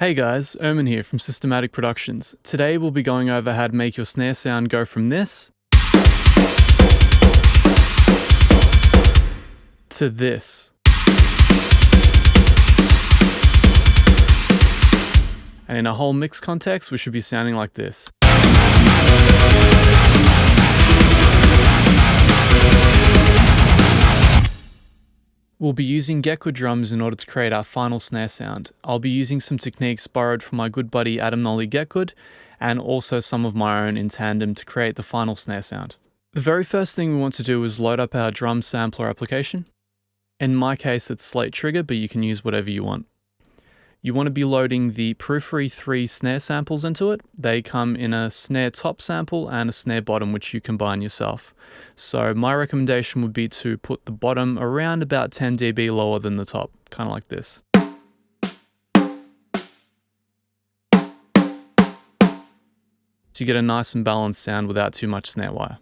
Hey guys, Erman here from Systematic Productions. Today we'll be going over how to make your snare sound go from this to this. And in a whole mix context, we should be sounding like this. We'll be using GetGood drums in order to create our final snare sound. I'll be using some techniques borrowed from my good buddy Adam Nolly GetGood, and also some of my own in tandem to create the final snare sound. The very first thing we want to do is load up our drum sampler application. In my case, it's Slate Trigger, but you can use whatever you want. You want to be loading the Periphery 3 snare samples into it. They come in a snare top sample and a snare bottom, which you combine yourself. So my recommendation would be to put the bottom around about 10 dB lower than the top, kind of like this. So you get a nice and balanced sound without too much snare wire.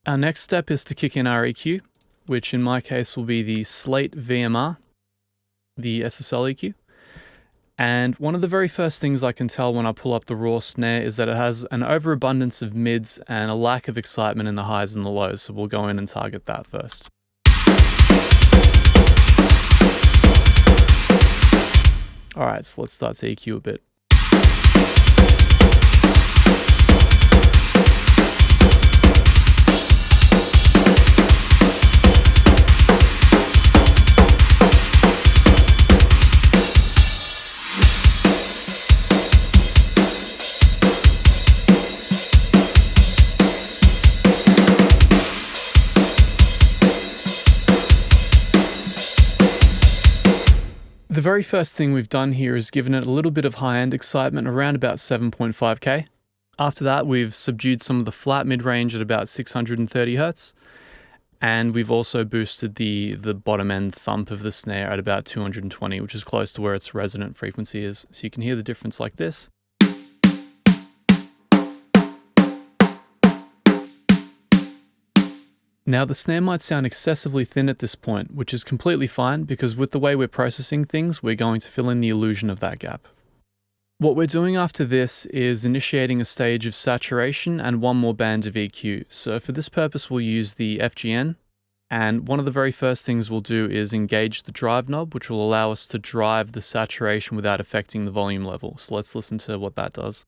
Our next step is to kick in our EQ, which in my case will be the Slate VMR, the SSL EQ. And one of the very first things I can tell when I pull up the raw snare is that it has an overabundance of mids and a lack of excitement in the highs and the lows, so we'll go in and target that first. Alright, so let's start to EQ a bit. The very first thing we've done here is given it a little bit of high-end excitement around about 7.5K. After that, we've subdued some of the flat mid-range at about 630 Hz. And we've also boosted the bottom end thump of the snare at about 220, which is close to where its resonant frequency is. So you can hear the difference like this. Now the snare might sound excessively thin at this point, which is completely fine because with the way we're processing things, we're going to fill in the illusion of that gap. What we're doing after this is initiating a stage of saturation and one more band of EQ. So for this purpose, we'll use the FGN. And one of the very first things we'll do is engage the drive knob, which will allow us to drive the saturation without affecting the volume level. So let's listen to what that does.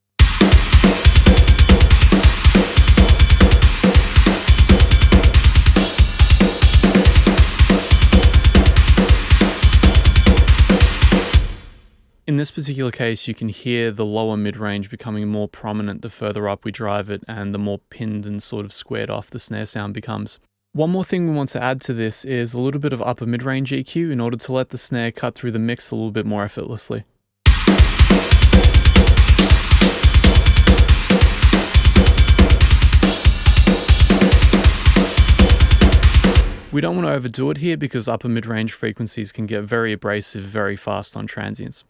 In this particular case, you can hear the lower mid-range becoming more prominent the further up we drive it and the more pinned and sort of squared off the snare sound becomes. One more thing we want to add to this is a little bit of upper mid-range EQ in order to let the snare cut through the mix a little bit more effortlessly. We don't want to overdo it here because upper mid-range frequencies can get very abrasive very fast on transients.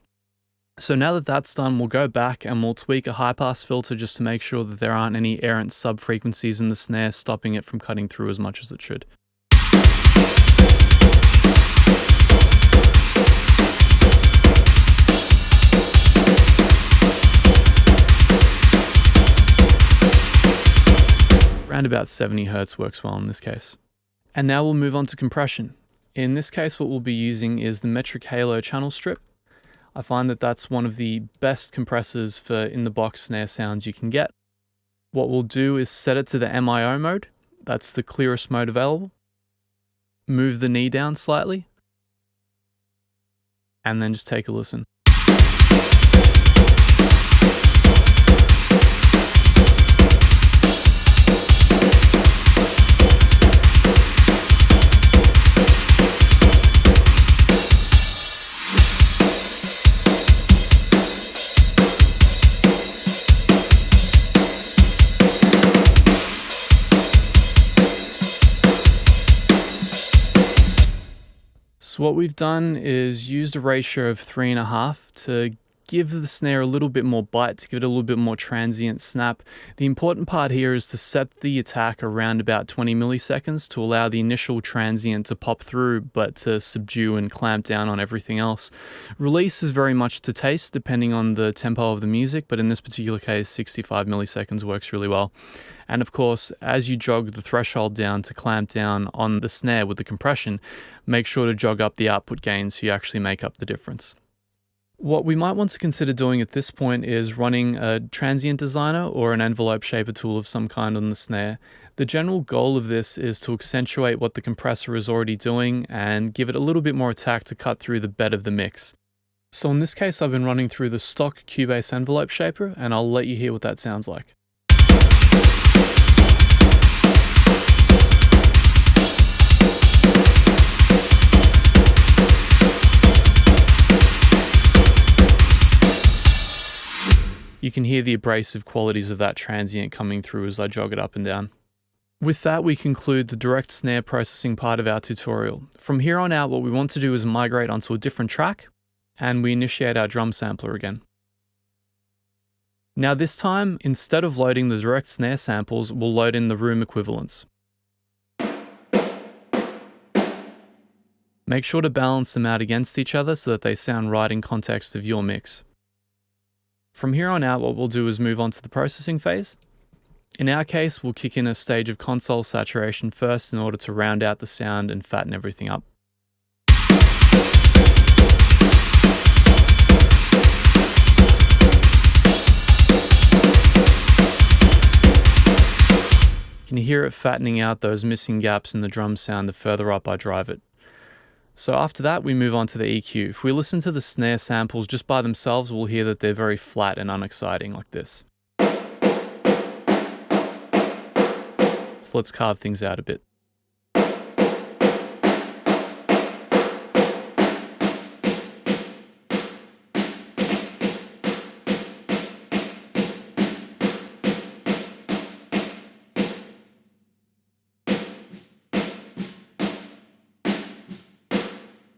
So now that that's done, we'll go back and we'll tweak a high-pass filter just to make sure that there aren't any errant sub-frequencies in the snare stopping it from cutting through as much as it should. Around about 70 Hz works well in this case. And now we'll move on to compression. In this case, what we'll be using is the Metric Halo channel strip. I find that that's one of the best compressors for in-the-box snare sounds you can get. What we'll do is set it to the MIO mode. That's the clearest mode available. Move the knee down slightly. And then just take a listen. So what we've done is used a ratio of 3.5 to give the snare a little bit more bite, to give it a little bit more transient snap. The important part here is to set the attack around about 20 milliseconds to allow the initial transient to pop through, but to subdue and clamp down on everything else. Release is very much to taste, depending on the tempo of the music, but in this particular case, 65 milliseconds works really well. And of course, as you jog the threshold down to clamp down on the snare with the compression, make sure to jog up the output gain so you actually make up the difference. What we might want to consider doing at this point is running a Transient Designer or an envelope shaper tool of some kind on the snare. The general goal of this is to accentuate what the compressor is already doing and give it a little bit more attack to cut through the bed of the mix. So in this case, I've been running through the stock Cubase envelope shaper, and I'll let you hear what that sounds like. You can hear the abrasive qualities of that transient coming through as I jog it up and down. With that, we conclude the direct snare processing part of our tutorial. From here on out, what we want to do is migrate onto a different track, and we initiate our drum sampler again. Now this time, instead of loading the direct snare samples, we'll load in the room equivalents. Make sure to balance them out against each other so that they sound right in context of your mix. From here on out, what we'll do is move on to the processing phase. In our case, we'll kick in a stage of console saturation first in order to round out the sound and fatten everything up. You can hear it fattening out those missing gaps in the drum sound the further up I drive it. So after that, we move on to the EQ. If we listen to the snare samples just by themselves, we'll hear that they're very flat and unexciting like this. So let's carve things out a bit.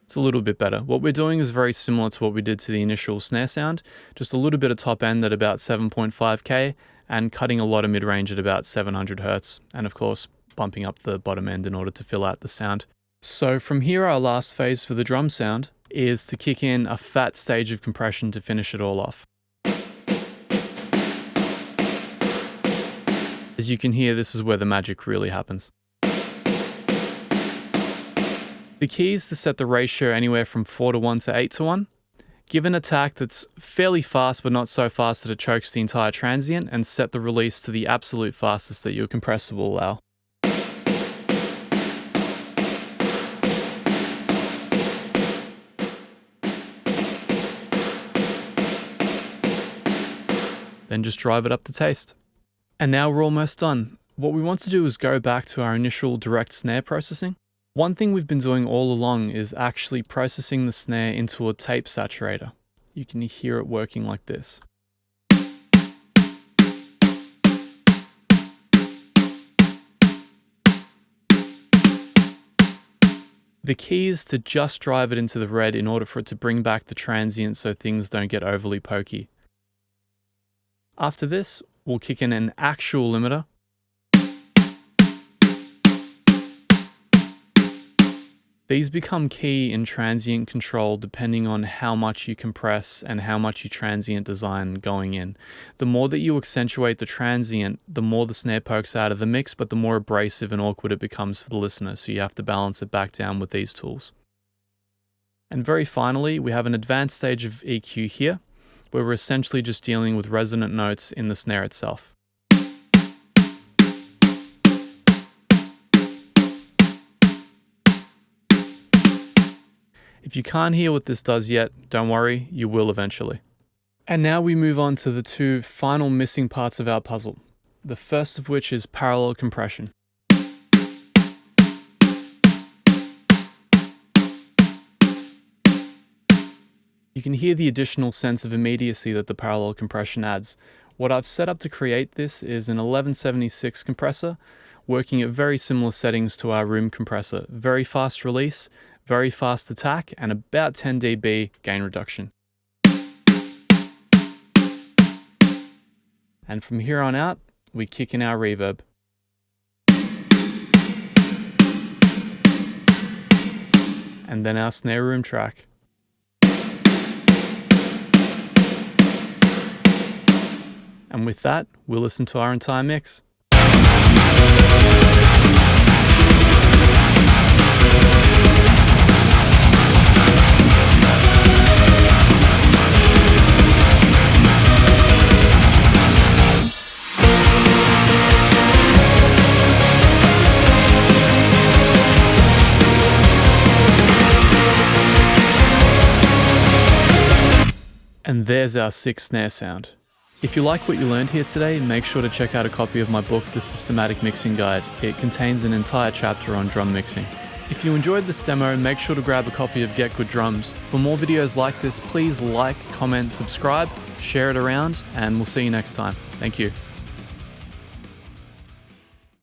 It's a little bit better. What we're doing is very similar to what we did to the initial snare sound, just a little bit of top end at about 7.5K and cutting a lot of mid-range at about 700 Hz, and of course bumping up the bottom end in order to fill out the sound. So from here, our last phase for the drum sound is to kick in a fat stage of compression to finish it all off. As you can hear, this is where the magic really happens. The key is to set the ratio anywhere from 4:1 to 8:1. Give an attack that's fairly fast but not so fast that it chokes the entire transient, and set the release to the absolute fastest that your compressor will allow. Then just drive it up to taste. And now we're almost done. What we want to do is go back to our initial direct snare processing. One thing we've been doing all along is actually processing the snare into a tape saturator. You can hear it working like this. The key is to just drive it into the red in order for it to bring back the transient so things don't get overly pokey. After this, we'll kick in an actual limiter. These become key in transient control depending on how much you compress and how much you transient design going in. The more that you accentuate the transient, the more the snare pokes out of the mix, but the more abrasive and awkward it becomes for the listener, so you have to balance it back down with these tools. And very finally, we have an advanced stage of EQ here, where we're essentially just dealing with resonant notes in the snare itself. If you can't hear what this does yet, don't worry, you will eventually. And now we move on to the two final missing parts of our puzzle. The first of which is parallel compression. You can hear the additional sense of immediacy that the parallel compression adds. What I've set up to create this is an 1176 compressor, working at very similar settings to our room compressor. Very fast release, very fast attack, and about 10 dB gain reduction. And from here on out, we kick in our reverb. And then our snare room track. And with that, we'll listen to our entire mix. And there's our 6 snare sound. If you like what you learned here today, make sure to check out a copy of my book, The Systematic Mixing Guide. It contains an entire chapter on drum mixing. If you enjoyed this demo, make sure to grab a copy of Get Good Drums. For more videos like this, please like, comment, subscribe, share it around, and we'll see you next time. Thank you.